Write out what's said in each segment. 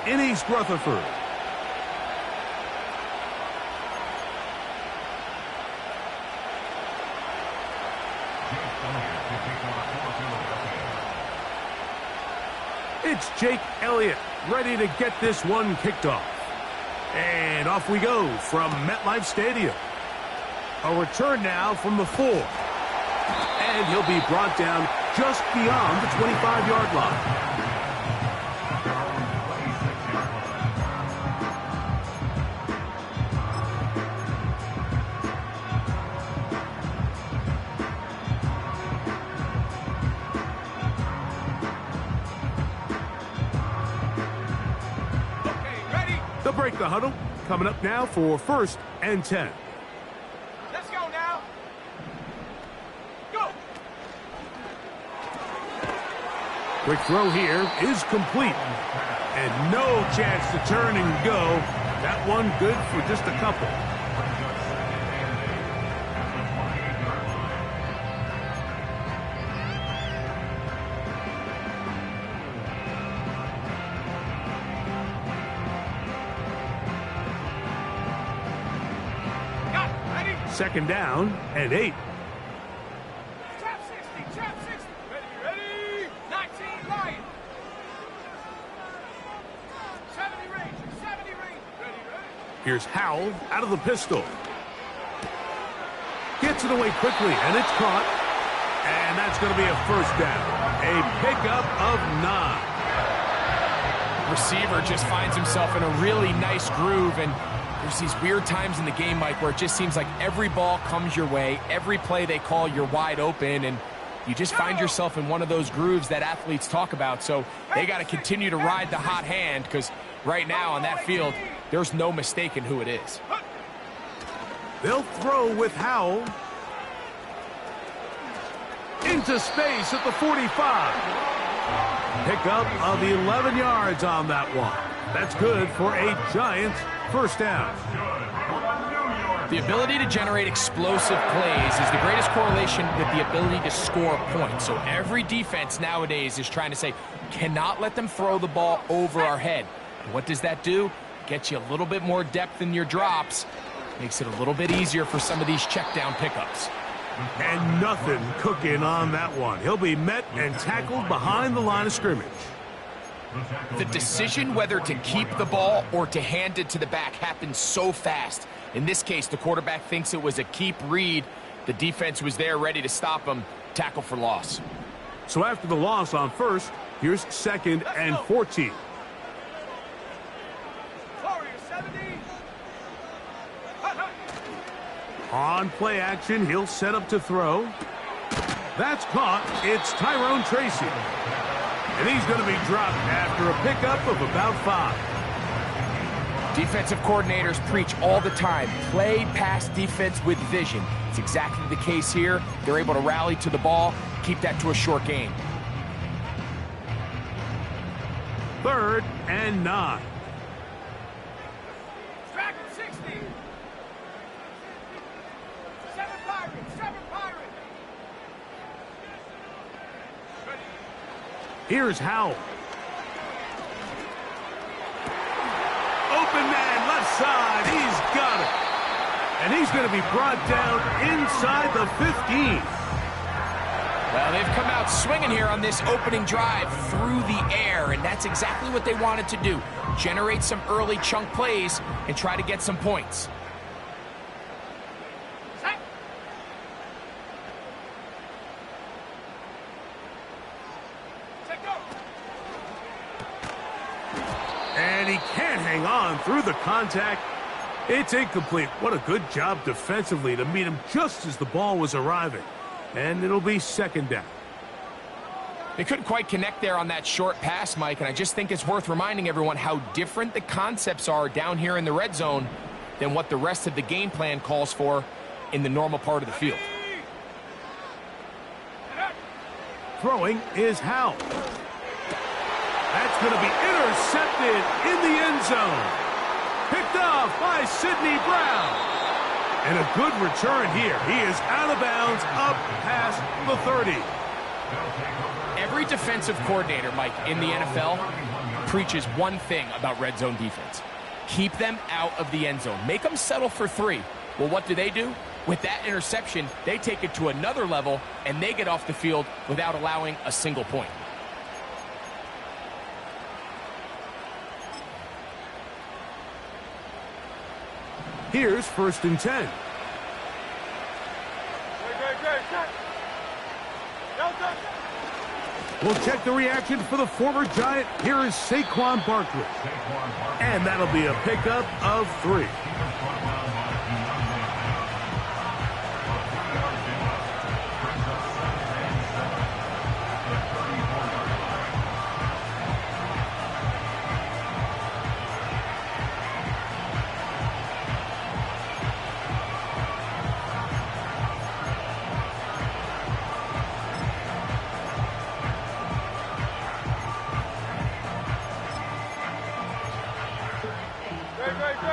in East Rutherford. It's Jake Elliott ready to get this one kicked off. And off we go from MetLife Stadium. A return now from the 4. And he'll be brought down just beyond the 25-yard line. They'll break the huddle. Coming up now for 1st and 10. Let's go now. Go. Quick throw here is complete. And no chance to turn and go. That one good for just a couple. Second down and 8. Trap 60, trap 60. Ready. 19 Lion. 70 range, 70 range. Ready. Here's Howell out of the pistol. Gets it away quickly, and it's caught. And that's going to be a first down. A pickup of 9. Receiver just finds himself in a really nice groove, and there's these weird times in the game, Mike, where it just seems like every ball comes your way, every play they call, you're wide open, and you just find yourself in one of those grooves that athletes talk about. So they got to continue to ride the hot hand, because right now on that field, there's no mistaking who it is. They'll throw with Howell. Into space at the 45. Pickup of 11 yards on that one. That's good for a Giants first down. The ability to generate explosive plays is the greatest correlation with the ability to score points. So every defense nowadays is trying to say, cannot let them throw the ball over our head. What does that do? Gets you a little bit more depth in your drops. Makes it a little bit easier for some of these check down pickups. And nothing cooking on that one. He'll be met and tackled behind the line of scrimmage. The decision whether to keep the ball or to hand it to the back happens so fast. In this case, the quarterback thinks it was a keep read. The defense was there ready to stop him. Tackle for loss. So after the loss on first, here's 2nd and 14. On play action, he'll set up to throw. That's caught. It's Tyrone Tracy. And he's going to be dropped after a pickup of about 5. Defensive coordinators preach all the time, play pass defense with vision. It's exactly the case here. They're able to rally to the ball, keep that to a short gain. 3rd and 9. Track 60. 7 Pirates, 7 Pirates. Here's Howell. Open man, left side. He's got it. And he's going to be brought down inside the 15. Well, they've come out swinging here on this opening drive through the air, and that's exactly what they wanted to do. Generate some early chunk plays and try to get some points. And he can't hang on through the contact. It's incomplete. What a good job defensively to meet him just as the ball was arriving. And it'll be 2nd down. They couldn't quite connect there on that short pass, Mike, and I just think it's worth reminding everyone how different the concepts are down here in the red zone than what the rest of the game plan calls for in the normal part of the field. Throwing is Howell. That's going to be intercepted in the end zone. Picked off by Sidney Brown. And a good return here. He is out of bounds up past the 30. Every defensive coordinator, Mike, in the NFL preaches one thing about red zone defense. Keep them out of the end zone. Make them settle for 3. Well, what do? With that interception, they take it to another level, and they get off the field without allowing a single point. Here's 1st and 10. We'll check the reaction for the former Giant. Here is Saquon Barkley. And that'll be a pickup of 3.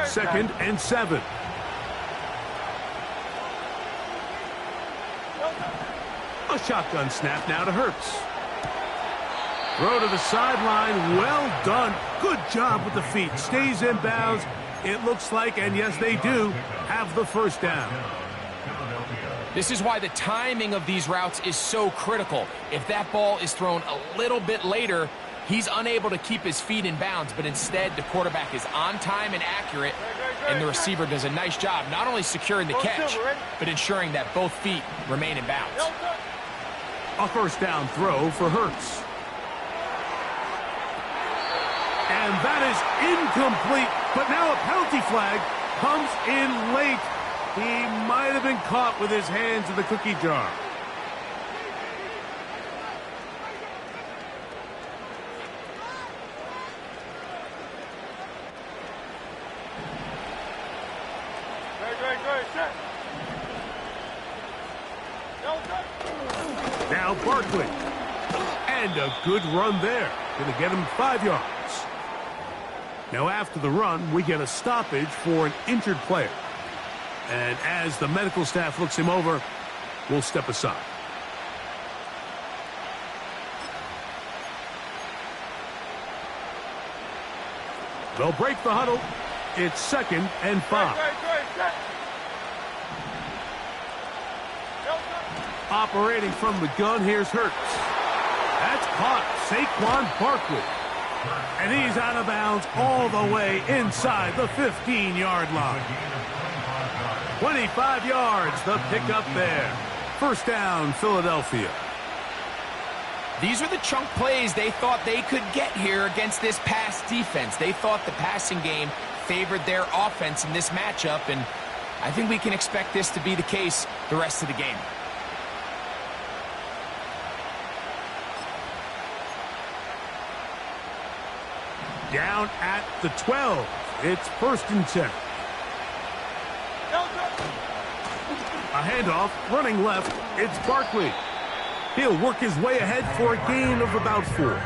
Second and 7. A shotgun snap now to Hurts. Throw to the sideline. Well done. Good job with the feet. Stays in bounds. It looks like, and yes, they do, have the 1st down. This is why the timing of these routes is so critical. If that ball is thrown a little bit later, he's unable to keep his feet in bounds, but instead the quarterback is on time and accurate, and the receiver does a nice job not only securing the catch, but ensuring that both feet remain in bounds. A 1st down throw for Hurts. And that is incomplete, but now a penalty flag comes in late. He might have been caught with his hands in the cookie jar. Now Barkley. And a good run there. Going to get him 5 yards. Now after the run, we get a stoppage for an injured player. And as the medical staff looks him over, we'll step aside. They'll break the huddle. It's 2nd and 5. Operating from the gun, here's Hurts. That's caught. Saquon Barkley. And he's out of bounds all the way inside the 15-yard line. 25 yards, the pickup there. 1st down, Philadelphia. These are the chunk plays they thought they could get here against this pass defense. They thought the passing game favored their offense in this matchup, and I think we can expect this to be the case the rest of the game. Down at the 12. It's 1st and 10. A handoff, running left. It's Barkley. He'll work his way ahead for a gain of about 4.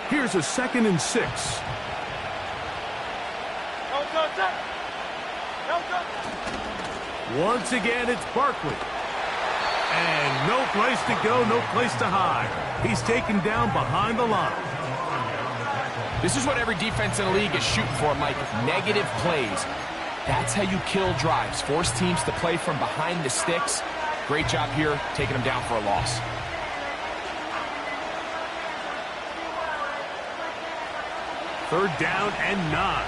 Here's a 2nd and 6. Once again, it's Barkley. And no place to go, no place to hide. He's taken down behind the line. This is what every defense in the league is shooting for, Mike. Negative plays. That's how you kill drives. Force teams to play from behind the sticks. Great job here, taking them down for a loss. Third down and 9.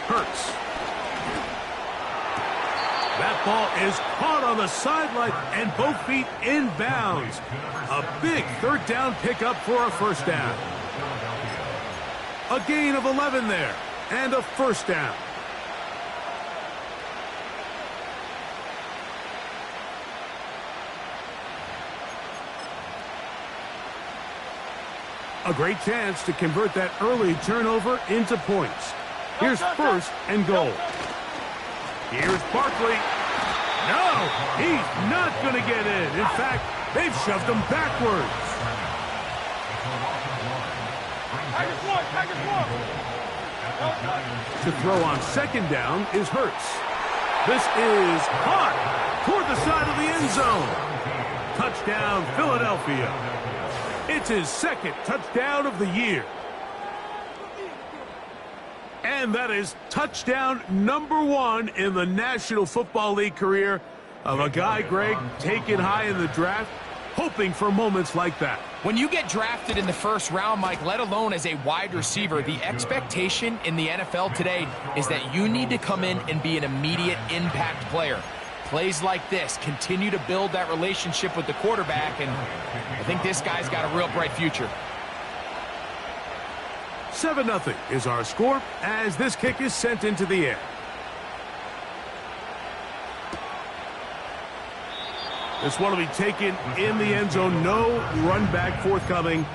Hurts. That ball is caught on the sideline and both feet in bounds. A big 3rd down pickup for a 1st down. A gain of 11 there and a 1st down. A great chance to convert that early turnover into points. Here's 1st and goal. Here's Barkley. No, he's not going to get in. In fact, they've shoved him backwards. To throw on second down is Hurts. This is hot toward the side of the end zone. Touchdown, Philadelphia. It's his second touchdown of the year. And that is touchdown number 1 in the National Football League career of a guy, Greg, taken high in the draft, hoping for moments like that. When you get drafted in the first round, Mike, let alone as a wide receiver, the expectation in the NFL today is that you need to come in and be an immediate impact player. Plays like this continue to build that relationship with the quarterback, and I think this guy's got a real bright future. 7-0 is our score as this kick is sent into the air. This one will be taken in the end zone. No run back forthcoming.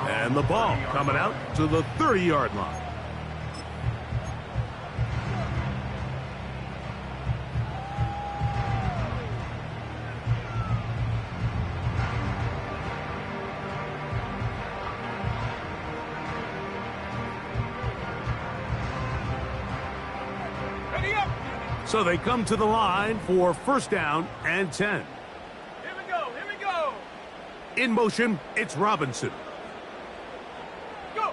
And the ball coming out to the 30-yard line. Ready up. So they come to the line for first down and 10. In motion, it's Robinson. Go.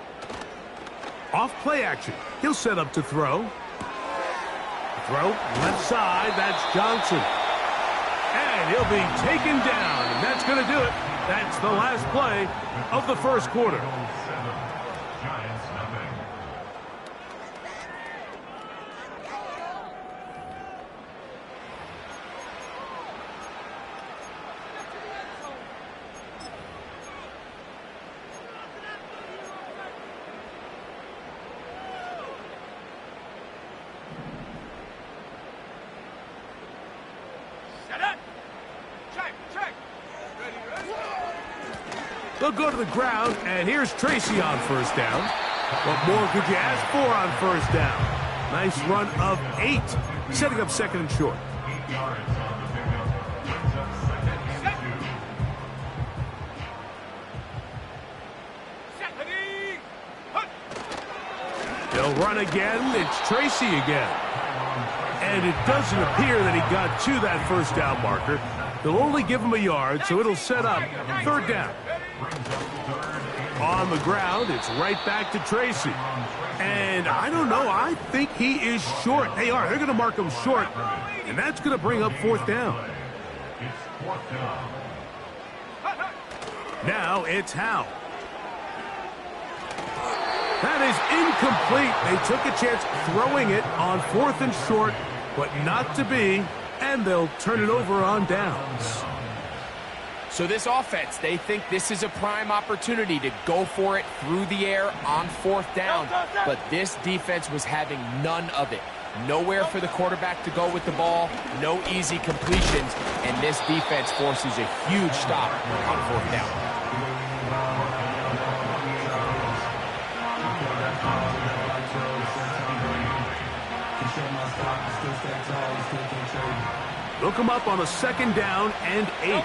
Off play action. He'll set up to throw. Throw left side. That's Johnson. And he'll be taken down. And that's going to do it. That's the last play of the first quarter. They'll go to the ground, and here's Tracy on first down. What more could you ask for on first down? Nice run of 8, setting up second and short. They'll run again. It's Tracy again. And it doesn't appear that he got to that first down marker. They'll only give him a yard, so it'll set up third down. On the ground, it's right back to Tracy. And I don't know, I think he is short. They are. They're going to mark him short. And that's going to bring up fourth down. Now it's Howe. That is incomplete. They took a chance throwing it on fourth and short, but not to be. And they'll turn it over on downs. So this offense, they think this is a prime opportunity to go for it through the air on fourth down. But this defense was having none of it. Nowhere for the quarterback to go with the ball, no easy completions, and this defense forces a huge stop on fourth down. They'll come up on a second down and 8.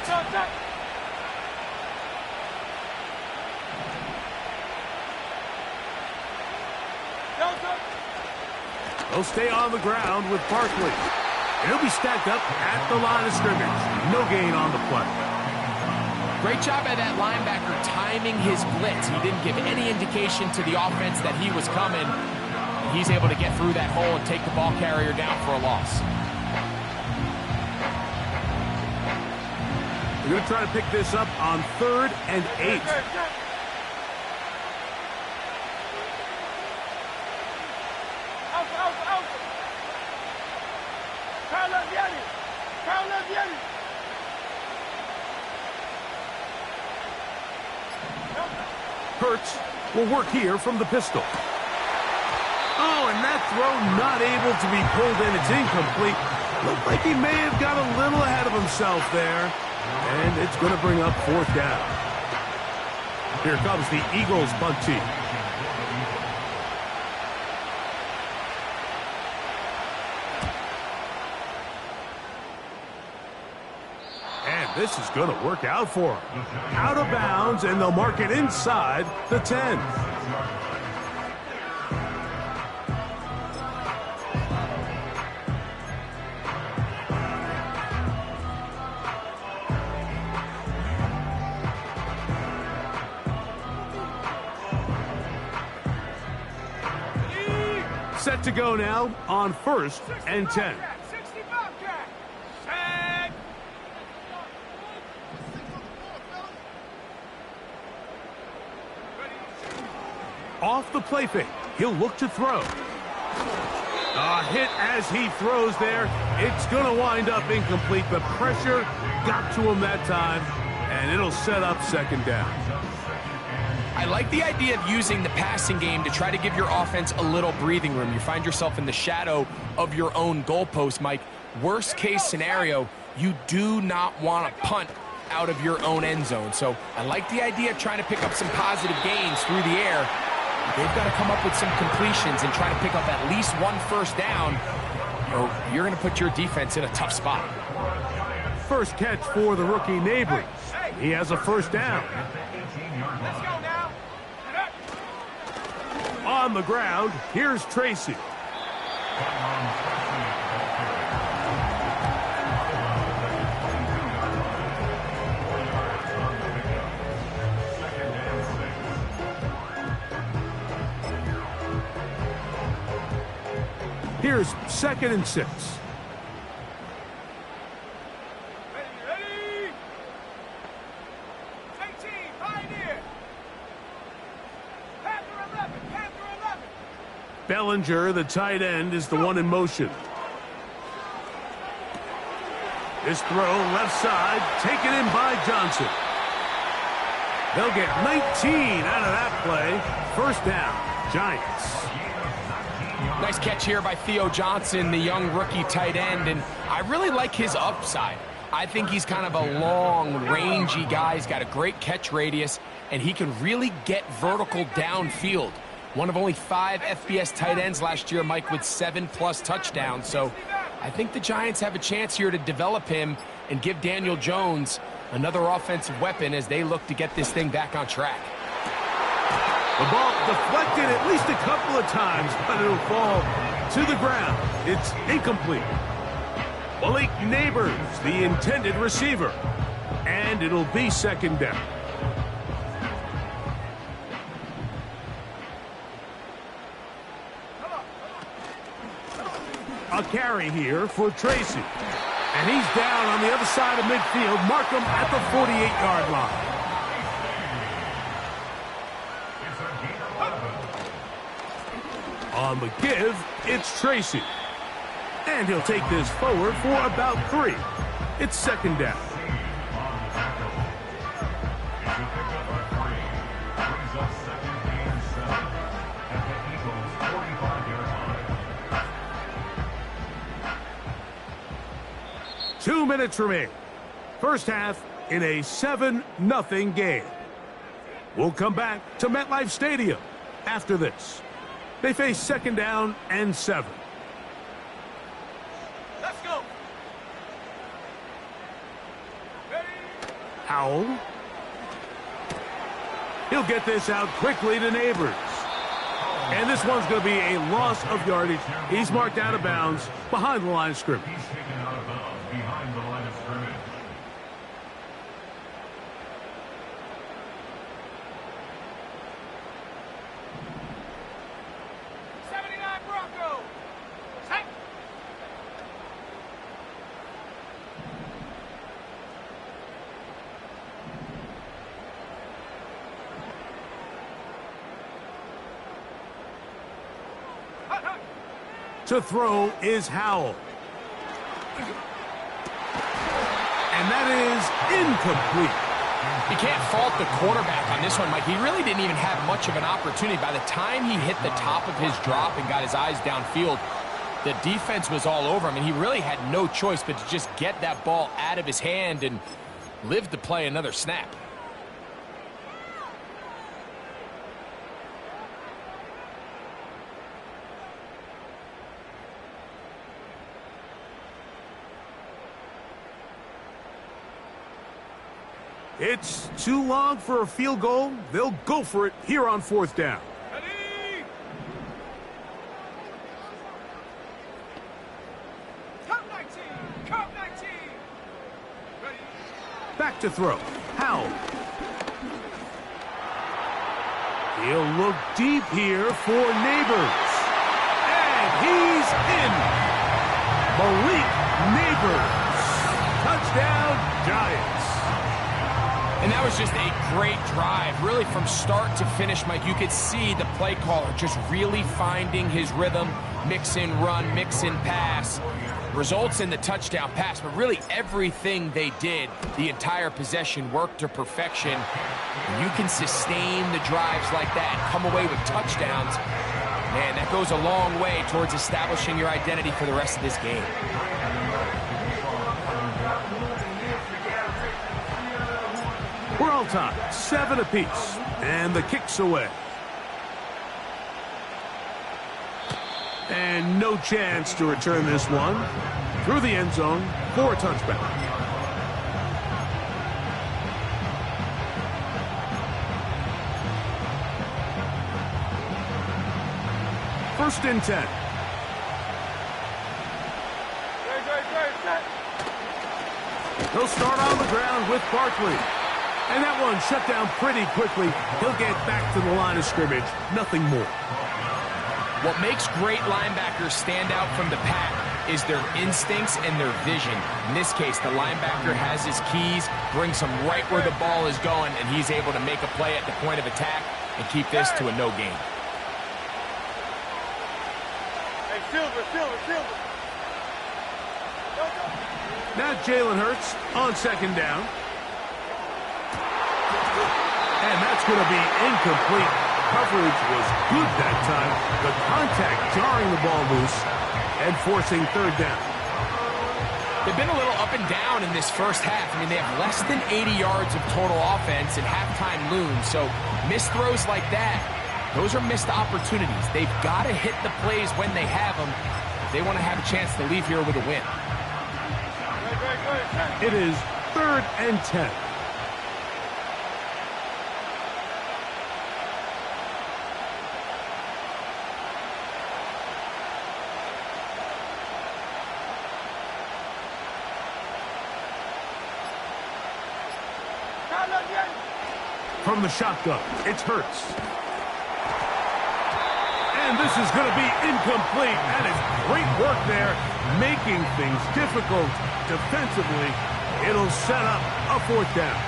They'll stay on the ground with Barkley. He'll be stacked up at the line of scrimmage. No gain on the play. Great job by that linebacker timing his blitz. He didn't give any indication to the offense that he was coming. He's able to get through that hole and take the ball carrier down for a loss. We're going to try to pick this up on third and 8. Hurts will work here from the pistol. Oh, and that throw not able to be pulled in. It's incomplete. Looked like he may have got a little ahead of himself there. And it's going to bring up fourth down. Here comes the Eagles punt team. And this is going to work out for them. Out of bounds, and they'll mark it inside the 10. Set to go now on 1st and 10. 60 Bobcat. Set. Off the play fake. He'll look to throw. A hit as he throws there. It's going to wind up incomplete. The pressure got to him that time, and it'll set up 2nd down. I like the idea of using the passing game to try to give your offense a little breathing room. You find yourself in the shadow of your own goalpost, Mike. Worst case scenario, you do not want to punt out of your own end zone. So I like the idea of trying to pick up some positive gains through the air. They've got to come up with some completions and try to pick up at least 1 first down, or you're going to put your defense in a tough spot. First catch for the rookie Neighbors. He has a 1st down. Let's go now. On the ground, here's Tracy. Here's 2nd and 6. Ready. 18, Pioneer. Panther 11, Panther 11. Bellinger, the tight end, is the one in motion. This throw left side, taken in by Johnson. They'll get 19 out of that play. 1st down, Giants. Nice catch here by Theo Johnson, the young rookie tight end, and I really like his upside. I think he's kind of a long, rangy guy. He's got a great catch radius, and he can really get vertical downfield. One of only 5 FBS tight ends last year, Mike, with 7+ touchdowns. So I think the Giants have a chance here to develop him and give Daniel Jones another offensive weapon as they look to get this thing back on track. The ball deflected at least a couple of times, but it'll fall to the ground. It's incomplete. Malik Neighbors, the intended receiver. And it'll be 2nd down. A carry here for Tracy. And he's down on the other side of midfield. Mark him at the 48-yard line. On the give, it's Tracy. And he'll take this forward for about 3. It's 2nd down. Two minutes remain. First half in a 7-0 game. We'll come back to MetLife Stadium after this. They face 2nd down and 7. Let's go. Ready. Howell. He'll get this out quickly to Neighbors. And this one's going to be a loss of yardage. He's marked out of bounds behind the line of scrimmage. He's taken out of bounds behind the line of scrimmage. To throw is Howell. And that is incomplete. You can't fault the quarterback on this one, Mike. He really didn't even have much of an opportunity. By the time he hit the top of his drop and got his eyes downfield, the defense was all over him, and he really had no choice but to just get that ball out of his hand and live to play another snap. It's too long for a field goal. They'll go for it here on 4th down. Ready. Count 19. Count 19. Ready. Back to throw. Howell. He'll look deep here for Neighbors. And he's in. Malik Neighbors. Touchdown, Giants. And that was just a great drive. Really, from start to finish, Mike, you could see the play caller just really finding his rhythm. Mix in run, mix in pass. Results in the touchdown pass, but really everything they did, the entire possession worked to perfection. And you can sustain the drives like that and come away with touchdowns. Man, that goes a long way towards establishing your identity for the rest of this game. We're all tied, 7 apiece, and the kick's away. And no chance to return this one through the end zone for a touchback. First and 10. He'll start on the ground with Barkley. And that one shut down pretty quickly. He'll get back to the line of scrimmage. Nothing more. What makes great linebackers stand out from the pack is their instincts and their vision. In this case, the linebacker has his keys, brings him right where the ball is going, and he's able to make a play at the point of attack and keep this to a no gain. Hey, Silver. Now Jalen Hurts on second down. And that's going to be incomplete. Coverage was good that time. The contact jarring the ball loose and forcing third down. They've been a little up and down in this first half. I mean, they have less than 80 yards of total offense and halftime looms. So missed throws like that, those are missed opportunities. They've got to hit the plays when they have them if they want to have a chance to leave here with a win. It is 3rd and 10. From the shotgun, it's Hurts. And this is going to be incomplete. That is great work there, making things difficult defensively. It'll set up a 4th down.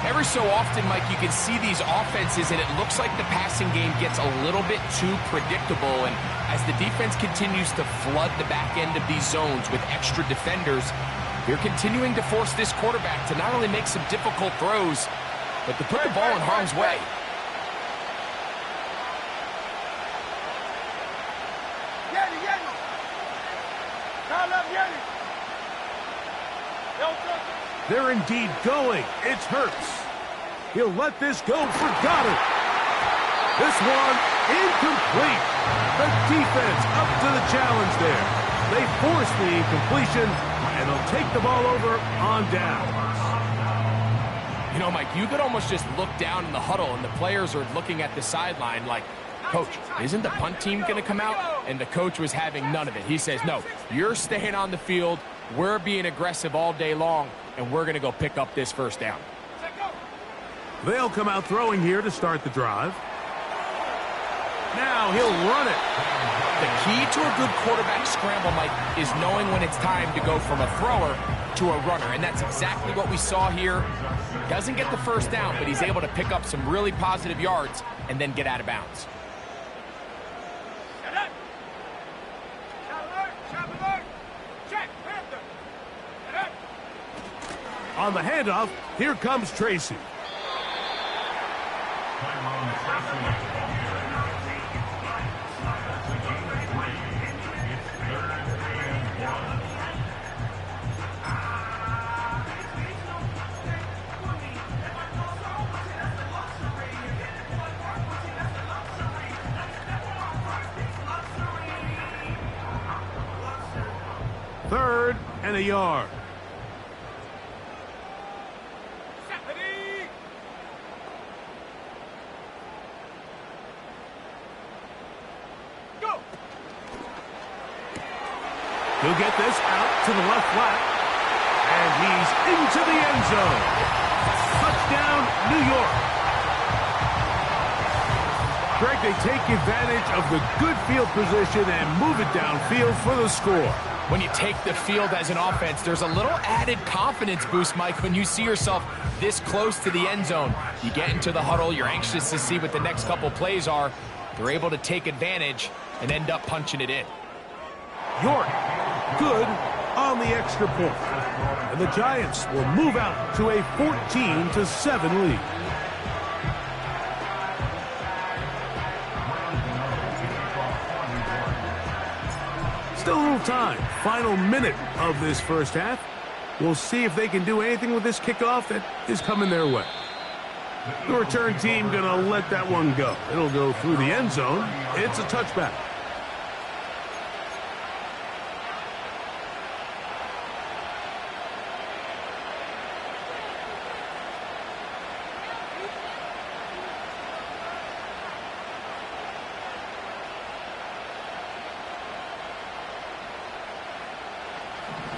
Every so often, Mike, you can see these offenses, and it looks like the passing game gets a little bit too predictable. And as the defense continues to flood the back end of these zones with extra defenders, they're continuing to force this quarterback to not only make some difficult throws, but to put the ball in harm's way. They're indeed going. It's Hurts. He'll let this go for Goddard. This one incomplete. The defense up to the challenge there. They force the incompletion, and they'll take the ball over on downs. You know, Mike, you could almost just look down in the huddle, and the players are looking at the sideline like, Coach, isn't the punt team going to come out? And the coach was having none of it. He says, no, you're staying on the field. We're being aggressive all day long, and we're going to go pick up this first down. They'll come out throwing here to start the drive. Now he'll run it. The key to a good quarterback scramble, Mike, is knowing when it's time to go from a thrower to a runner, and that's exactly what we saw here. Doesn't get the first down, but he's able to pick up some really positive yards and then get out of bounds. On the handoff, here comes Tracy. Third and a yard. He'll get this out to the left flat. And he's into the end zone. Touchdown, New York. Greg, they take advantage of the good field position and move it downfield for the score. When you take the field as an offense, there's a little added confidence boost, Mike, when you see yourself this close to the end zone. You get into the huddle, you're anxious to see what the next couple plays are. They're able to take advantage and end up punching it in. York, good on the extra point. And the Giants will move out to a 14-7 lead. Still a little time. Final minute of this first half. We'll see if they can do anything with this kickoff that is coming their way. The return team going to let that one go. It'll go through the end zone. It's a touchback.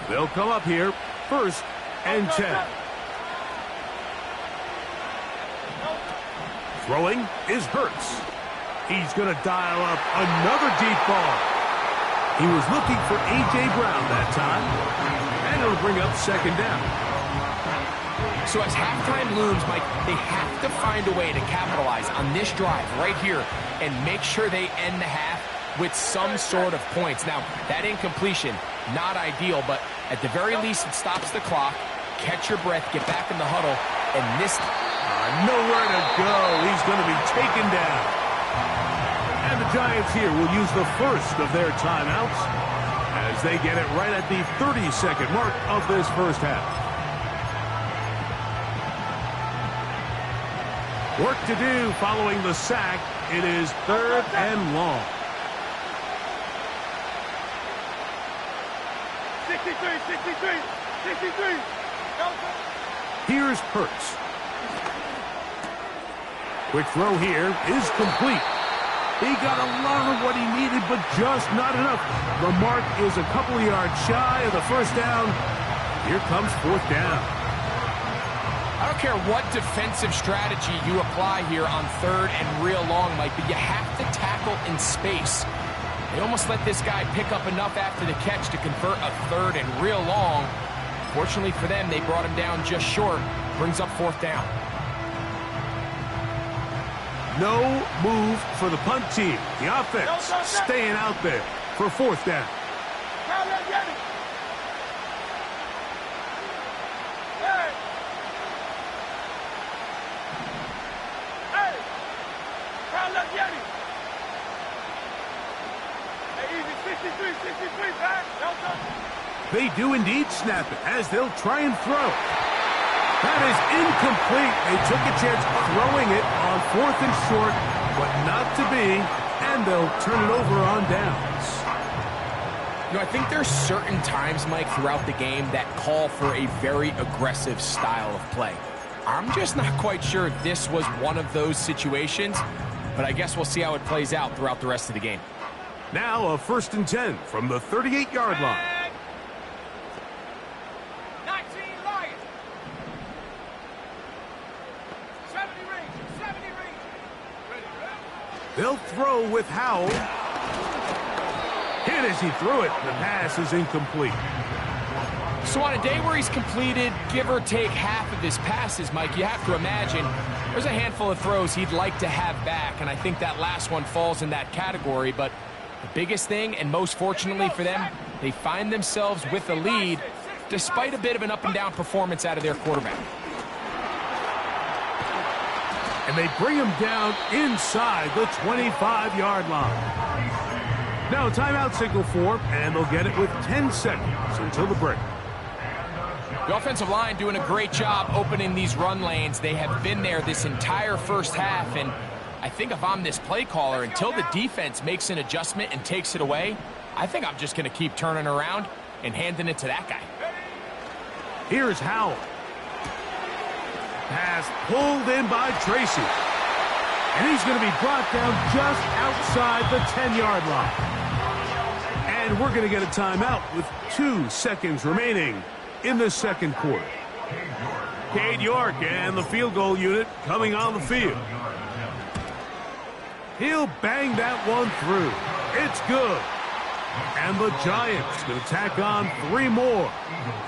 They'll come up here, 1st and 10. Throwing is Hurts. He's going to dial up another deep ball. He was looking for A.J. Brown that time, and it'll bring up 2nd down. So as halftime looms, Mike, they have to find a way to capitalize on this drive right here and make sure they end the half with some sort of points. Now, that incompletion, not ideal, but at the very least, it stops the clock. Catch your breath, get back in the huddle, and this... nowhere to go. He's going to be taken down. And the Giants here will use the first of their timeouts as they get it right at the 30-second mark of this first half. Work to do following the sack. It is 3rd and long. 63. Here's Hurts. Quick throw here is complete. He got a lot of what he needed, but just not enough. The mark is a couple of yards shy of the first down. Here comes 4th down. I don't care what defensive strategy you apply here on 3rd and real long, Mike, but you have to tackle in space. They almost let this guy pick up enough after the catch to convert a 3rd and real long. Fortunately for them, they brought him down just short. Brings up 4th down. No move for the punt team. The offense staying out there for 4th down. They do indeed snap it as they'll try and throw. That is incomplete. They took a chance throwing it on 4th and short, but not to be, and they'll turn it over on downs. You know, I think there's certain times, Mike, throughout the game that call for a very aggressive style of play. I'm just not quite sure if this was one of those situations, but I guess we'll see how it plays out throughout the rest of the game. Now a 1st and 10 from the 38-yard line. They'll throw with Howell. Hit as he threw it. The pass is incomplete. So on a day where he's completed, give or take half of his passes, Mike, you have to imagine there's a handful of throws he'd like to have back, and I think that last one falls in that category. But the biggest thing, and most fortunately for them, they find themselves with a lead despite a bit of an up-and-down performance out of their quarterback. And they bring him down inside the 25-yard line. Now a timeout signal for, and they'll get it with 10 seconds until the break. The offensive line doing a great job opening these run lanes. They have been there this entire first half, and I think if I'm this play caller, until the defense makes an adjustment and takes it away, I think I'm just going to keep turning around and handing it to that guy. Here's Howell. Pass pulled in by Tracy. And he's going to be brought down just outside the 10-yard line. And we're going to get a timeout with 2 seconds remaining in the second quarter. Cade York and the field goal unit coming on the field. He'll bang that one through. It's good. And the Giants going to tack on 3 more,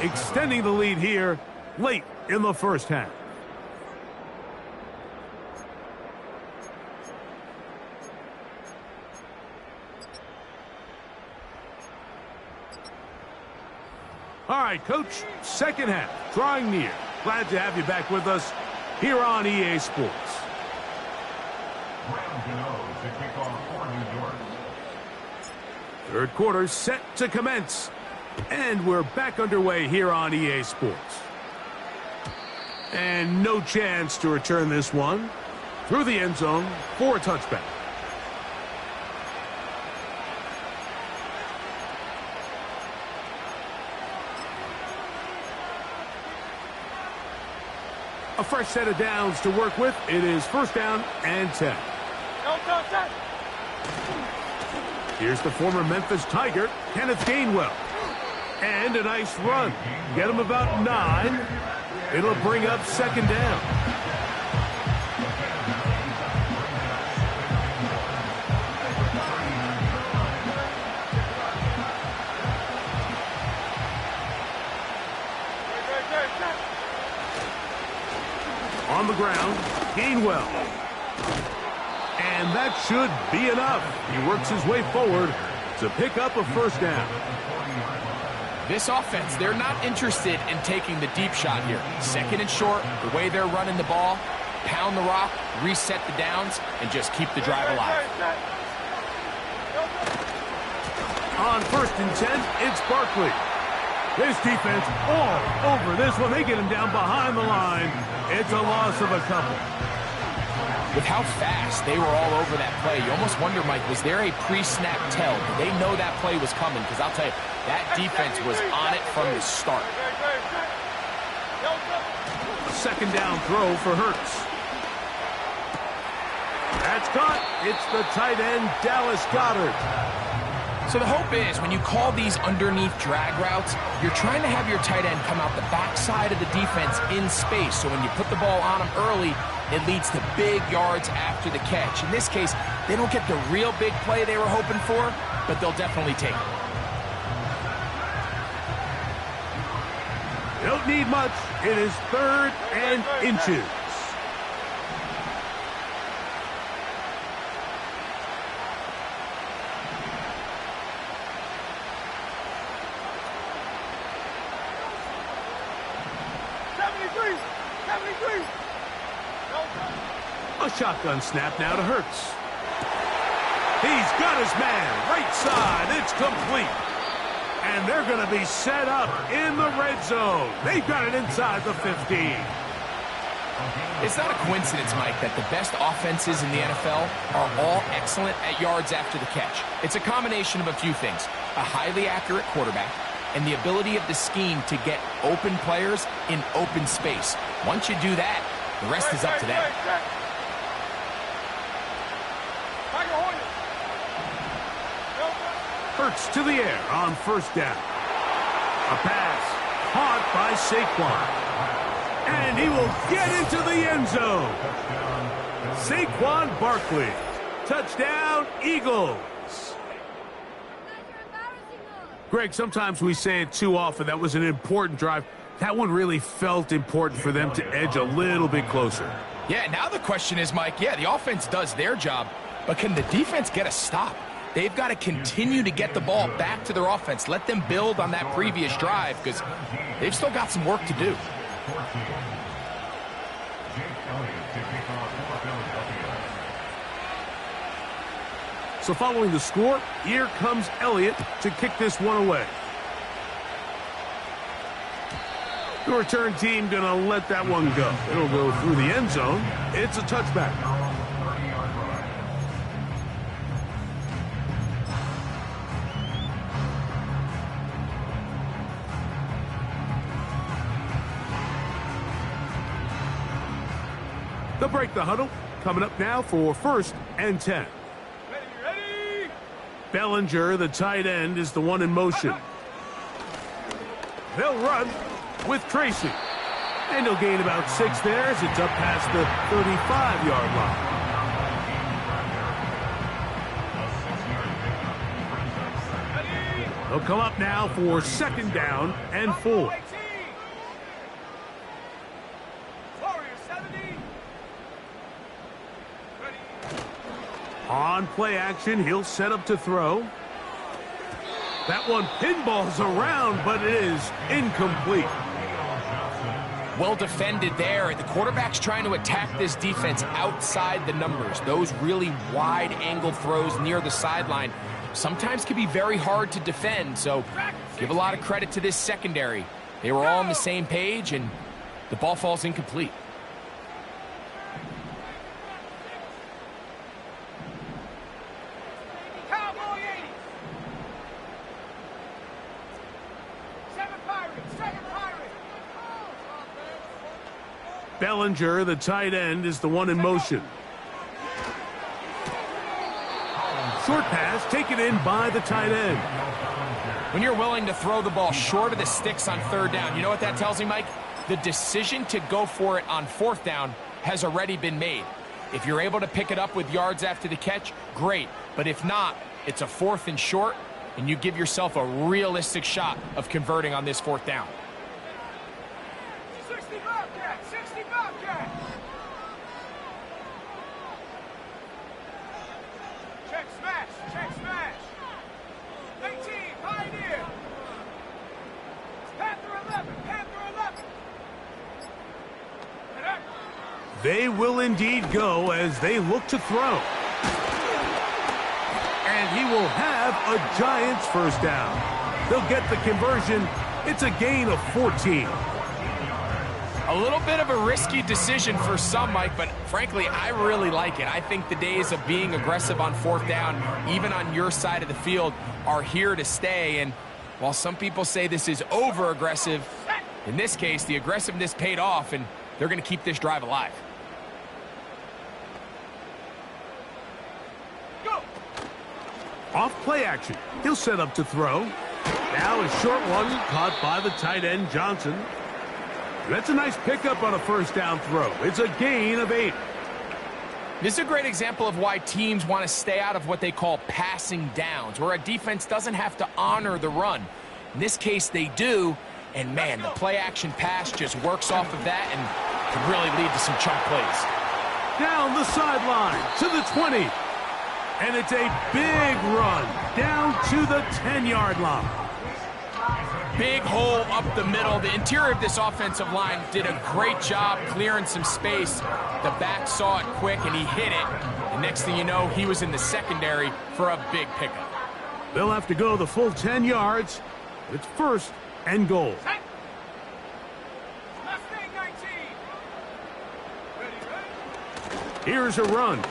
extending the lead here late in the first half. All right, Coach, second half, drawing near. Glad to have you back with us here on EA Sports. Third quarter set to commence. And we're back underway here on EA Sports. And no chance to return this one through the end zone for a touchback. A fresh set of downs to work with. It is first down and 10. Here's the former Memphis Tiger, Kenneth Gainwell. And a nice run. Get him about 9. It'll bring up second down. On the ground, Gainwell. And that should be enough. He works his way forward to pick up a first down. This offense, they're not interested in taking the deep shot here. Second and short, the way they're running the ball, pound the rock, reset the downs, and just keep the drive alive. On first and 10, it's Barkley. This defense all over this one. They get him down behind the line. It's a loss of a couple. With how fast they were all over that play, you almost wonder, Mike, was there a pre-snap tell? Did they know that play was coming? Because I'll tell you, that defense was on it from the start. A second down throw for Hurts. That's caught. It's the tight end, Dallas Goedert. So the hope is when you call these underneath drag routes, you're trying to have your tight end come out the backside of the defense in space. So when you put the ball on him early, it leads to big yards after the catch. In this case, they don't get the real big play they were hoping for, but they'll definitely take it. They don't need much. It is third and inches. A shotgun snap now to Hurts. He's got his man. Right side. It's complete. And they're going to be set up in the red zone. They've got it inside the 15. It's not a coincidence, Mike, that the best offenses in the NFL are all excellent at yards after the catch. It's a combination of a few things. A highly accurate quarterback and the ability of the scheme to get open players in open space. Once you do that, the rest is up to them. Hurts to the air on first down. A pass caught by Saquon. And he will get into the end zone. Saquon Barkley. Touchdown, Eagles. Greg, sometimes we say it too often. That was an important drive. That one really felt important for them to edge a little bit closer. Yeah, now the question is, Mike, yeah, the offense does their job, but can the defense get a stop? They've got to continue to get the ball back to their offense. Let them build on that previous drive because they've still got some work to do. So following the score, here comes Elliott to kick this one away. The return team going to let that one go. It'll go through the end zone. It's a touchback. They'll break the huddle. Coming up now for first and 10. Ready. Bellinger, the tight end, is the one in motion. They'll run with Tracy. And he'll gain about 6 there as it's up past the 35-yard line. He'll come up now for 2nd down and 4. Warrior 70. Ready. On play action, he'll set up to throw. That one pinballs around, but it is incomplete. Well defended there. The quarterback's trying to attack this defense outside the numbers. Those really wide angle throws near the sideline sometimes can be very hard to defend, so give a lot of credit to this secondary. They were all on the same page, and the ball falls incomplete. Cowboy 80. 7 Pirates. 7 Pirates. Bellinger, the tight end, is the one in motion. Short pass taken in by the tight end. When you're willing to throw the ball short of the sticks on 3rd down, you know what that tells me, Mike? The decision to go for it on 4th down has already been made. If you're able to pick it up with yards after the catch, great. But if not, it's a 4th and short, and you give yourself a realistic shot of converting on this 4th down. 60 Bobcat. 60 Bobcat. Check smash. Check smash. 19 Pioneer. Panther 11. Panther 11. And up. They will indeed go as they look to throw. And he will have a Giants 1st down. They'll get the conversion. It's a gain of 14. A little bit of a risky decision for some, Mike, but frankly, I really like it. I think the days of being aggressive on 4th down, even on your side of the field, are here to stay. And while some people say this is over-aggressive, in this case, the aggressiveness paid off, and they're going to keep this drive alive. Go. Off play action. He'll set up to throw. Now a short one caught by the tight end, Johnson. That's a nice pickup on a 1st down throw. It's a gain of 8. This is a great example of why teams want to stay out of what they call passing downs, where a defense doesn't have to honor the run. In this case, they do, and man, the play-action pass just works off of that and can really lead to some chunk plays. Down the sideline to the 20. And it's a big run down to the 10-yard line. Big hole up the middle. The interior of this offensive line did a great job clearing some space. The back saw it quick, and he hit it. And next thing you know, he was in the secondary for a big pickup. They'll have to go the full 10 yards. It's 1st and goal. Mustang 19. Ready, ready. Here's a run.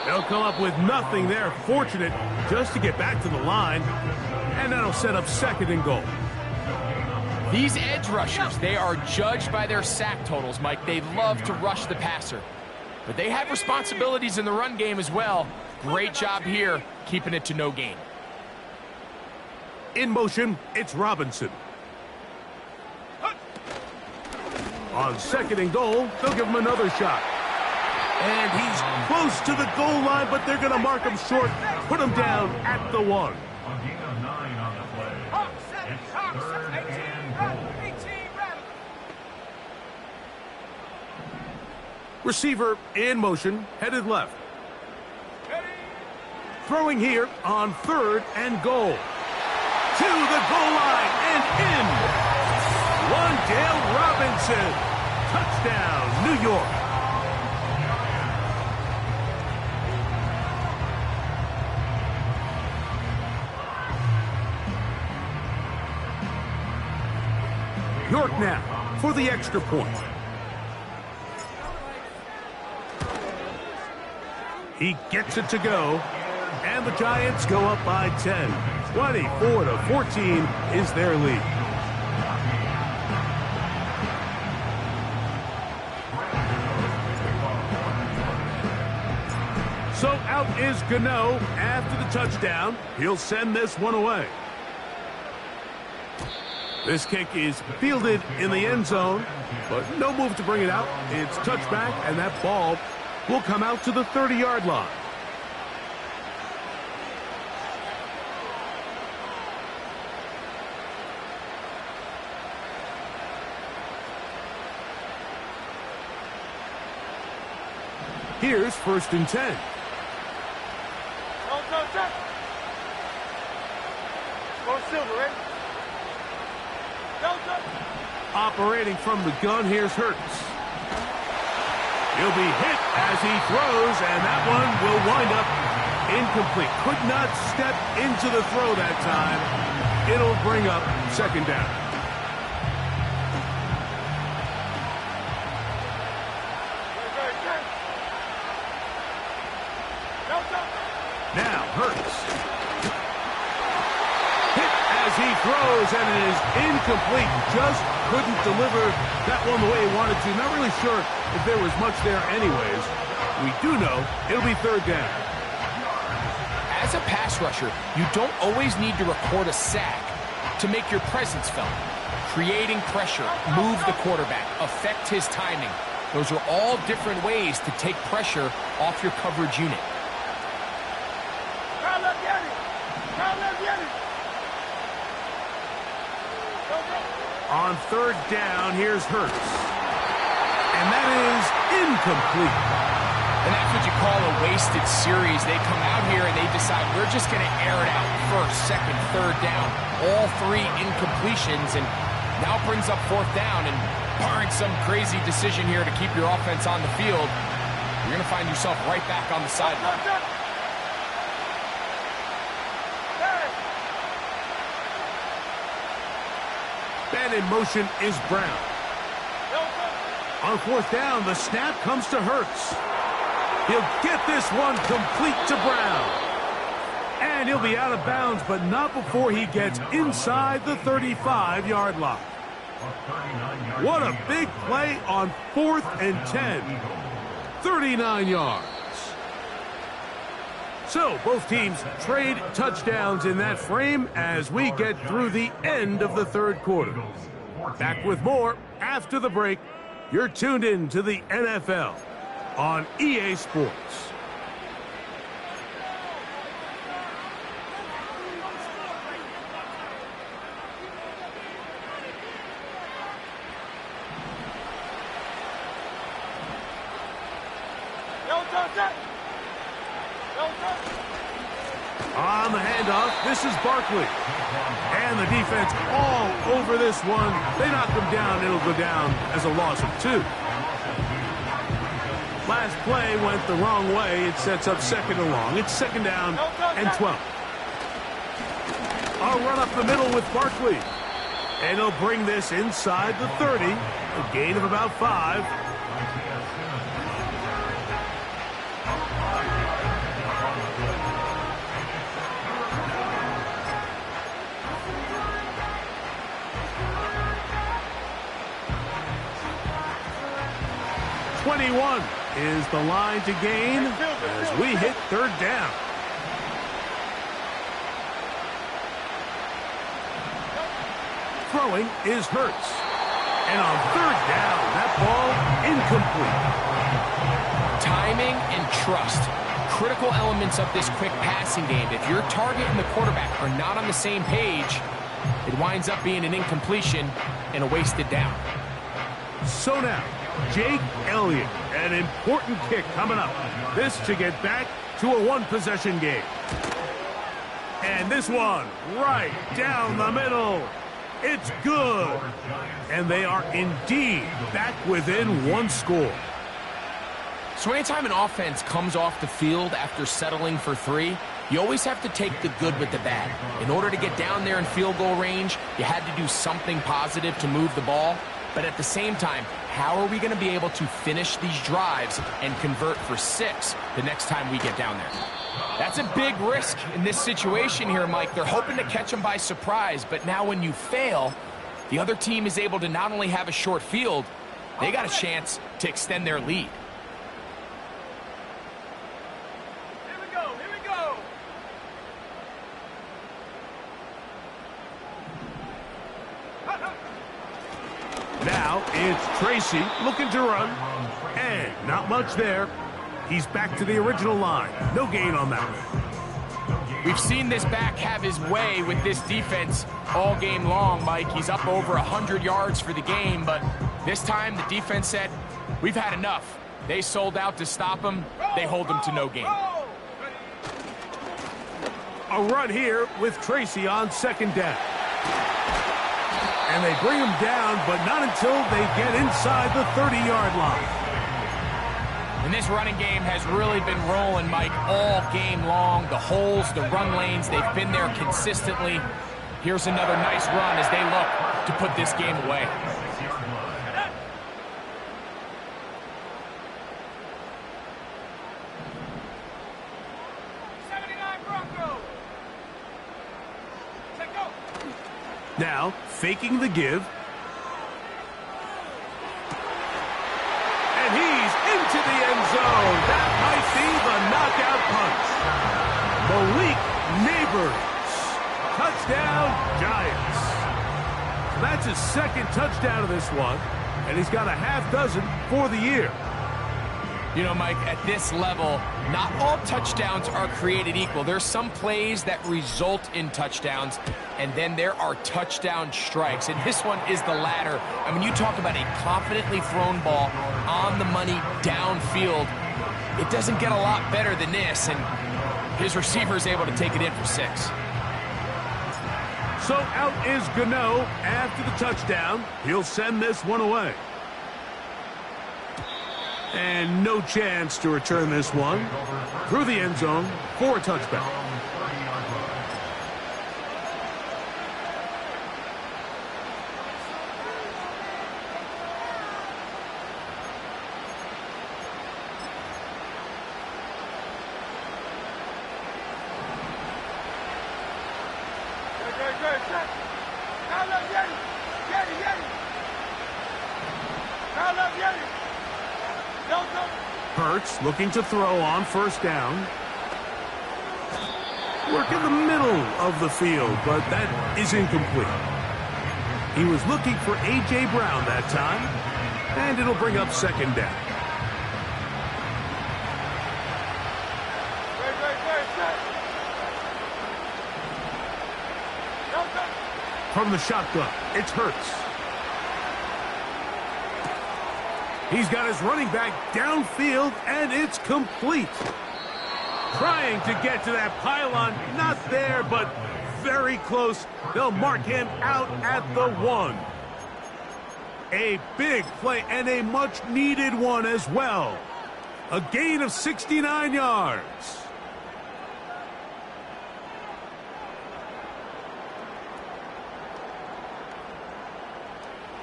They'll come up with nothing there. Fortunate just to get back to the line. And that'll set up 2nd and goal. These edge rushers, they are judged by their sack totals, Mike. They love to rush the passer. But they have responsibilities in the run game as well. Great job here, keeping it to no gain. In motion, it's Robinson. On 2nd and goal, they'll give him another shot. And he's close to the goal line, but they're going to mark him short, put him down at the 1. A gain of 9 on the play. Hawk 7. It's Hawk 3rd 7. 18 and Rebel. goal. 18 Rebel. Receiver in motion, headed left. Ready. Throwing here on 3rd and goal. To the goal line and in. Wan'Dale Robinson. Touchdown, New York. York now for the extra point. He gets it to go, and the Giants go up by 10. 24-14 is their lead. So out is Gano after the touchdown. He'll send this one away. This kick is fielded in the end zone, but no move to bring it out. It's touchback, and that ball will come out to the 30-yard line. Here's 1st and 10. Go silver, ready? Go. Operating from the gun, here's Hurts. He'll be hit as he throws, and that one will wind up incomplete. Could not step into the throw that time. It'll bring up 2nd down. Now Hurts. Hit as he throws, and it is incomplete. Just couldn't deliver that one the way he wanted to. Not really sure if there was much there anyways. We do know it'll be 3rd down. As a pass rusher, you don't always need to record a sack to make your presence felt. Creating pressure, move the quarterback, affect his timing. Those are all different ways to take pressure off your coverage unit. On 3rd down, here's Hurts. And that is incomplete. And that's what you call a wasted series. They come out here and they decide we're just going to air it out 1st, 2nd, 3rd down. All 3 incompletions, and now brings up 4th down. And barring some crazy decision here to keep your offense on the field, you're going to find yourself right back on the sideline. And in motion is Brown. On 4th down, the snap comes to Hurts. He'll get this one complete to Brown. And he'll be out of bounds, but not before he gets inside the 35-yard line. What a big play on 4th and 10. 39 yards. So both teams trade touchdowns in that frame as we get through the end of the 3rd quarter. Back with more after the break. You're tuned in to the NFL on EA Sports. On the handoff, this is Barkley. And the defense all over this one. They knock him down. It'll go down as a loss of 2. Last play went the wrong way. It sets up 2nd and long. It's 2nd down and 12. A run up the middle with Barkley. And he'll bring this inside the 30. A gain of about 5. Is the line to gain as we hit 3rd down. Throwing is Hurts. And on 3rd down, that ball incomplete. Timing and trust. Critical elements of this quick passing game. If your target and the quarterback are not on the same page, it winds up being an incompletion and a wasted down. So now, Jake Elliott, an important kick coming up. This to get back to a 1-possession game. And this one right down the middle. It's good. And they are indeed back within 1 score. So anytime an offense comes off the field after settling for 3, you always have to take the good with the bad. In order to get down there in field goal range, you had to do something positive to move the ball. But at the same time, how are we going to be able to finish these drives and convert for 6 the next time we get down there? That's a big risk in this situation here, Mike. They're hoping to catch them by surprise, but now when you fail, the other team is able to not only have a short field, they got a chance to extend their lead. Now it's Tracy looking to run, and not much there. He's back to the original line. No gain on that one. We've seen this back have his way with this defense all game long, Mike. He's up over 100 yards for the game, but this time the defense said, we've had enough. They sold out to stop him. They hold him to no gain. A run here with Tracy on second down. And they bring him down, but not until they get inside the 30-yard line. And this running game has really been rolling, Mike, all game long. The holes, the run lanes, they've been there consistently. Here's another nice run as they look to put this game away. Now, faking the give. And he's into the end zone. That might be the knockout punch. Malik Neighbors. Touchdown, Giants. So that's his second touchdown of this one. And he's got a half dozen for the year. You know, Mike, at this level, not all touchdowns are created equal. There's some plays that result in touchdowns, and then there are touchdown strikes. And this one is the latter. I mean, you talk about a confidently thrown ball on the money downfield. It doesn't get a lot better than this, and his receiver is able to take it in for 6. So out is Gano after the touchdown. He'll send this one away. And no chance to return this one through the end zone for a touchback. Hurts looking to throw on first down. Work in the middle of the field, but that is incomplete. He was looking for A.J. Brown that time, and it'll bring up second down. From the shotgun, it's Hurts. He's got his running back downfield, and it's complete. Trying to get to that pylon. Not there, but very close. They'll mark him out at the 1. A big play and a much-needed one as well. A gain of 69 yards.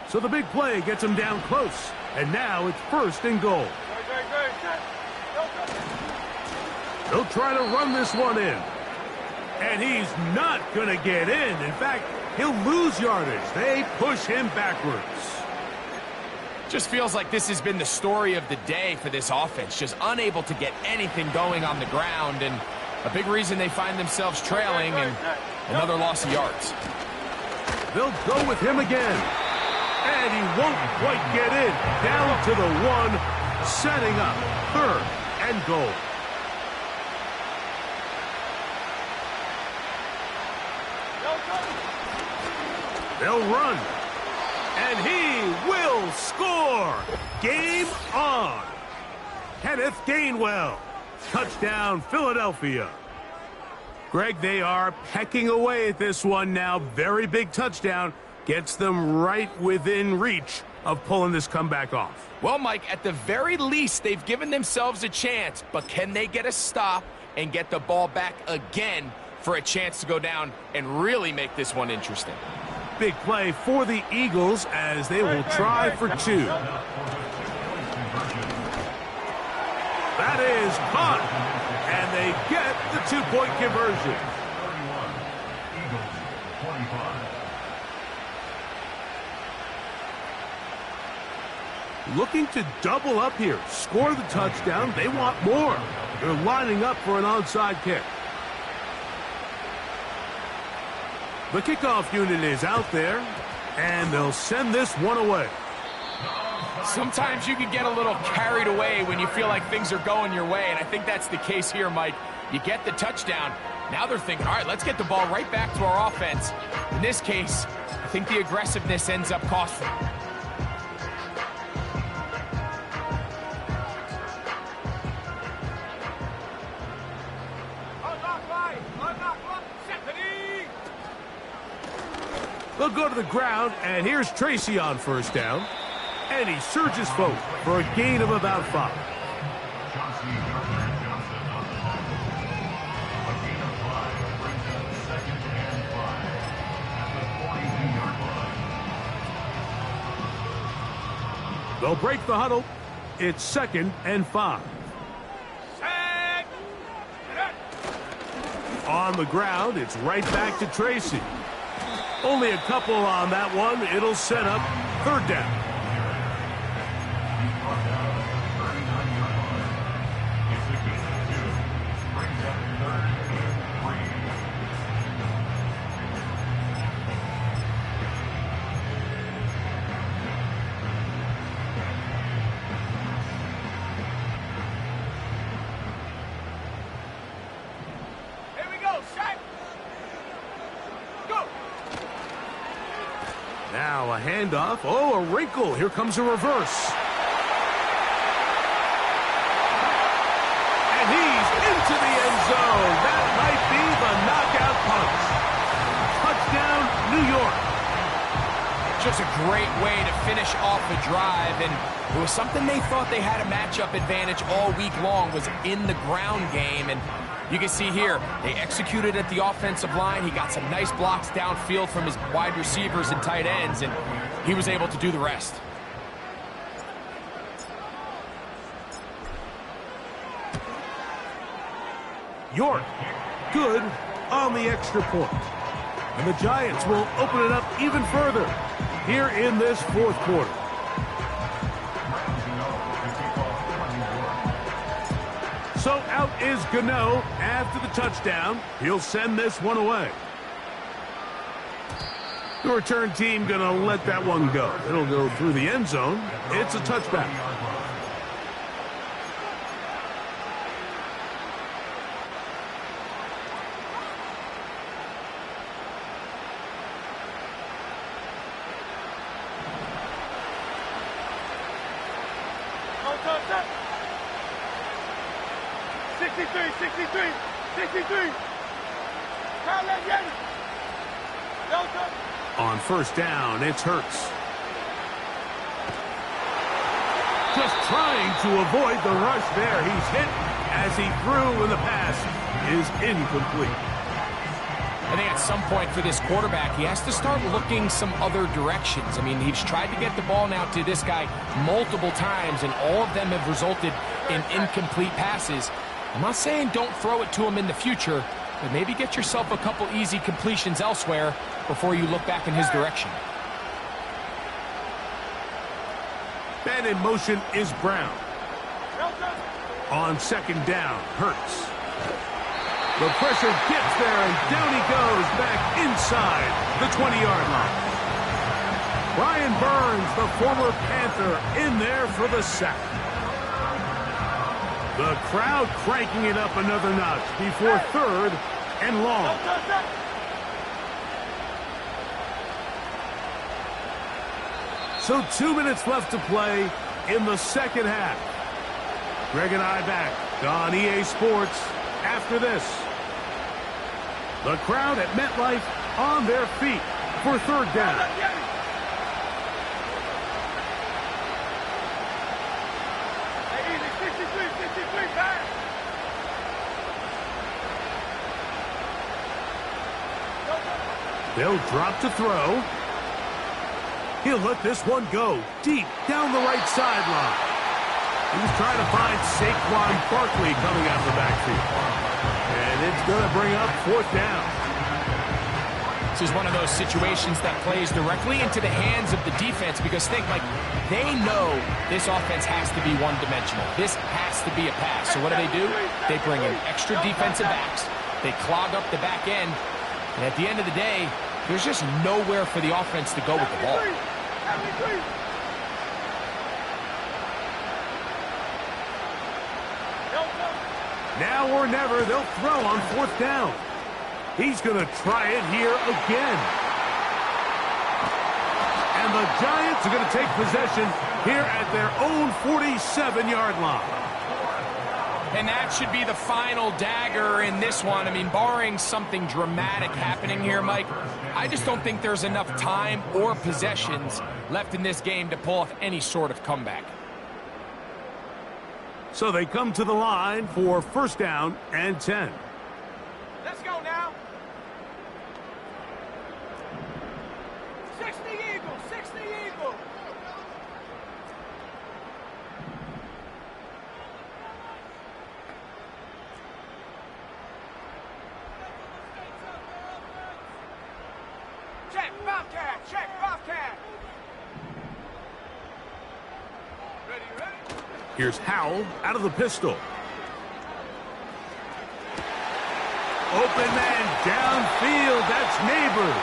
So the big play gets him down close. And now it's first and goal. They'll try to run this one in. And he's not going to get in. In fact, he'll lose yardage. They push him backwards. Just feels like this has been the story of the day for this offense. Just unable to get anything going on the ground. And a big reason they find themselves trailing and another loss of yards. They'll go with him again. And he won't quite get in. Down to the 1, setting up third and goal. They'll run. And he will score. Game on. Kenneth Gainwell. Touchdown, Philadelphia. Greg, they are pecking away at this one now. Very big touchdown. Gets them right within reach of pulling this comeback off. Well, Mike, at the very least, they've given themselves a chance, but can they get a stop and get the ball back again for a chance to go down and really make this one interesting? Big play for the Eagles as they will try for 2. That is caught, and they get the 2-point conversion. Looking to double up here, score the touchdown. They want more. They're lining up for an onside kick. The kickoff unit is out there, and they'll send this one away. Sometimes you can get a little carried away when you feel like things are going your way, and I think that's the case here, Mike. You get the touchdown. Now they're thinking, all right, let's get the ball right back to our offense. In this case, I think the aggressiveness ends up costing them. They'll go to the ground, and here's Tracy on first down. And he surges forward for a gain of about 5. Chauncey Gardner-Johnson on the ball. A gain of 5 brings up 2nd and 5 at the 42-yard line. They'll break the huddle. It's 2nd and 5. On the ground, it's right back to Tracy. Only a couple on that one. It'll set up 3rd down. Now a handoff. Oh, a wrinkle. Here comes a reverse. And he's into the end zone. That might be the knockout punch. Touchdown, New York. Just a great way to finish off the drive, and it was something they thought they had a matchup advantage all week long, was in the ground game. And you can see here, they executed at the offensive line. He got some nice blocks downfield from his wide receivers and tight ends, and he was able to do the rest. York, good on the extra point. And the Giants will open it up even further here in this 4th quarter. So out is Gano after the touchdown. He'll send this one away. The return team going to let that one go. It'll go through the end zone. It's a touchback. On first down, it's Hurts. Just trying to avoid the rush there. He's hit as he threw, and the pass is incomplete. I think at some point for this quarterback, he has to start looking some other directions. I mean, he's tried to get the ball now to this guy multiple times, and all of them have resulted in incomplete passes. I'm not saying don't throw it to him in the future, but maybe get yourself a couple easy completions elsewhere before you look back in his direction. And in motion is Brown. On second down, Hurts. The pressure gets there, and down he goes back inside the 20-yard line. Brian Burns, the former Panther, in there for the sack. The crowd cranking it up another notch before 3rd and long. So 2 minutes left to play in the second half. Greg and I back on EA Sports after this. The crowd at MetLife on their feet for 3rd down. They'll drop to throw. He'll let this one go deep down the right sideline. He was trying to find Saquon Barkley coming out of the backfield. And it's going to bring up 4th down. This is one of those situations that plays directly into the hands of the defense, because think, like, they know this offense has to be one-dimensional. This has to be a pass. So what do? They bring in extra defensive backs. They clog up the back end. And at the end of the day, there's just nowhere for the offense to go with the ball. Now or never, they'll throw on 4th down. He's going to try it here again. And the Giants are going to take possession here at their own 47-yard line. And that should be the final dagger in this one. I mean, barring something dramatic happening here, Mike, I just don't think there's enough time or possessions left in this game to pull off any sort of comeback. So they come to the line for first down and 10. Let's go now. 60 Eagles, 60 Eagles. Check, Bobcat, check, Bobcat. Ready, ready? Here's Howell out of the pistol. Open man downfield. That's Neighbors.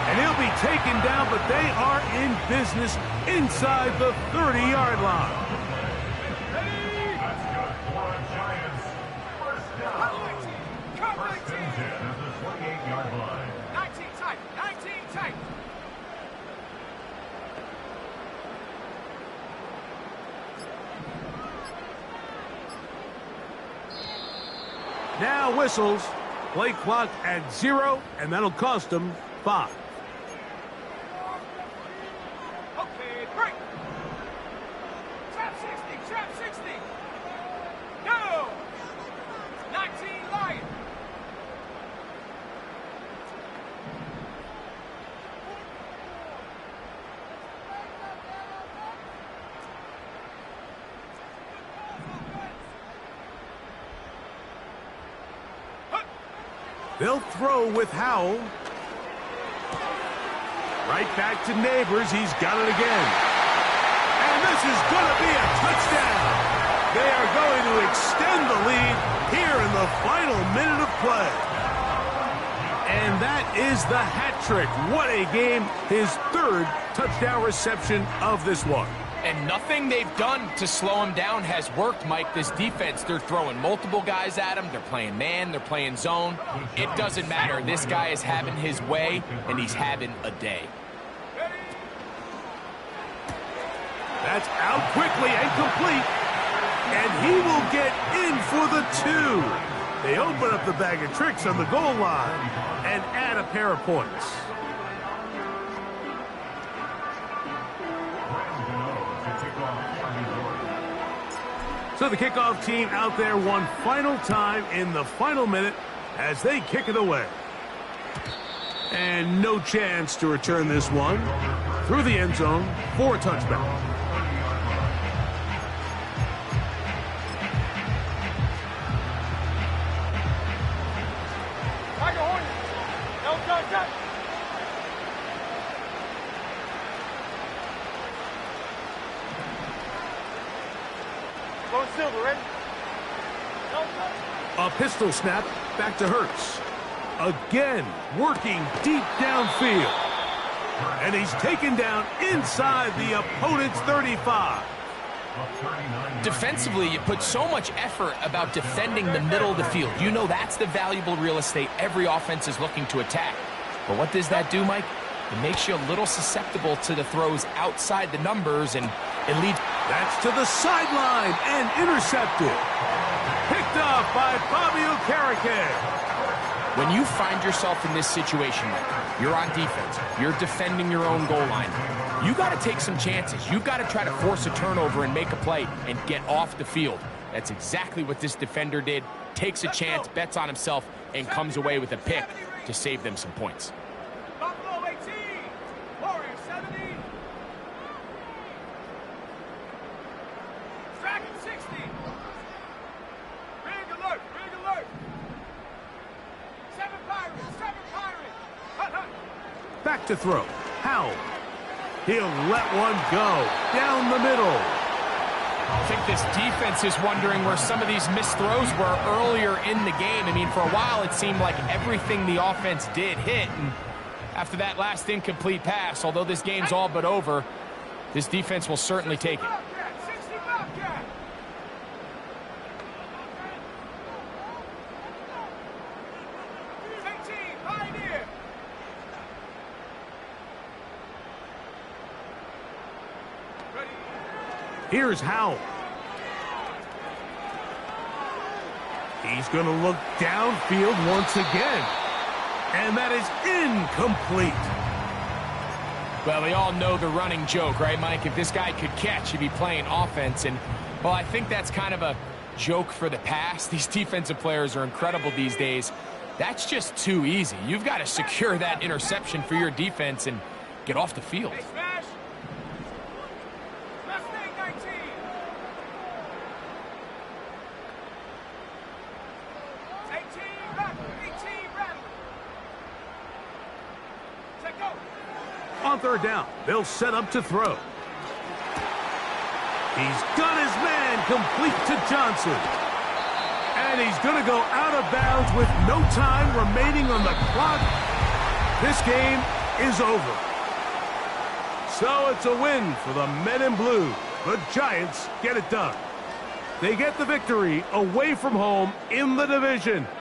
And he'll be taken down, but they are in business inside the 30-yard line. That's good for a Giants. First down. First and 10 at the 28-yard line. 19 tight, 19 tight. Now whistles. Play clock at 0, and that'll cost them 5. Okay, break. Trap 60, trap 60. Go. 19 Lions. They'll throw with Howell. Right back to Neighbors. He's got it again. And this is going to be a touchdown. They are going to extend the lead here in the final minute of play. And that is the hat trick. What a game. His 3rd touchdown reception of this one. And nothing they've done to slow him down has worked, Mike. This defense, they're throwing multiple guys at him. They're playing man. They're playing zone. It doesn't matter. This guy is having his way, and he's having a day. That's out quickly and complete. And he will get in for the 2. They open up the bag of tricks on the goal line and add a pair of points. So the kickoff team out there one final time in the final minute as they kick it away. And no chance to return this one through the end zone for a touchback. Tiger Hornet. No contact. Going silver, ready? No contact. A pistol snap back to Hurts. Again, working deep downfield. And he's taken down inside the opponent's 35. Defensively, you put so much effort about defending the middle of the field. You know that's the valuable real estate every offense is looking to attack. But what does that do, Mike? It makes you a little susceptible to the throws outside the numbers, and it leads... That's to the sideline and intercepted. Picked off by Bobby Okereke. When you find yourself in this situation, Mike, you're on defense, you're defending your own goal line, you got to take some chances. You've got to try to force a turnover and make a play and get off the field. That's exactly what this defender did. Takes a chance, bets on himself, and comes away with a pick to save them some points. Buffalo 18. Warriors 70. Dragon 60. Rig alert, rig alert. 7 Pirates, 7 Pirates. Hut, hut. Back to throw. Howell. He'll let one go down the middle. I think this defense is wondering where some of these missed throws were earlier in the game. I mean, for a while, it seemed like everything the offense did hit. And after that last incomplete pass, although this game's all but over, this defense will certainly take it. Bobcat, 60 Bobcat. Pioneer. Here's Howell. He's going to look downfield once again. And that is incomplete. Well, we all know the running joke, right, Mike? If this guy could catch, he'd be playing offense. And, well, I think that's kind of a joke for the past. These defensive players are incredible these days. That's just too easy. You've got to secure that interception for your defense and get off the field. Hey, smash. Mustang 19. 18 back. 18 back. Set go. On third down, they'll set up to throw. He's got his man complete to Johnson. And he's going to go out of bounds with no time remaining on the clock. This game is over. So it's a win for the men in blue. The Giants get it done. They get the victory away from home in the division.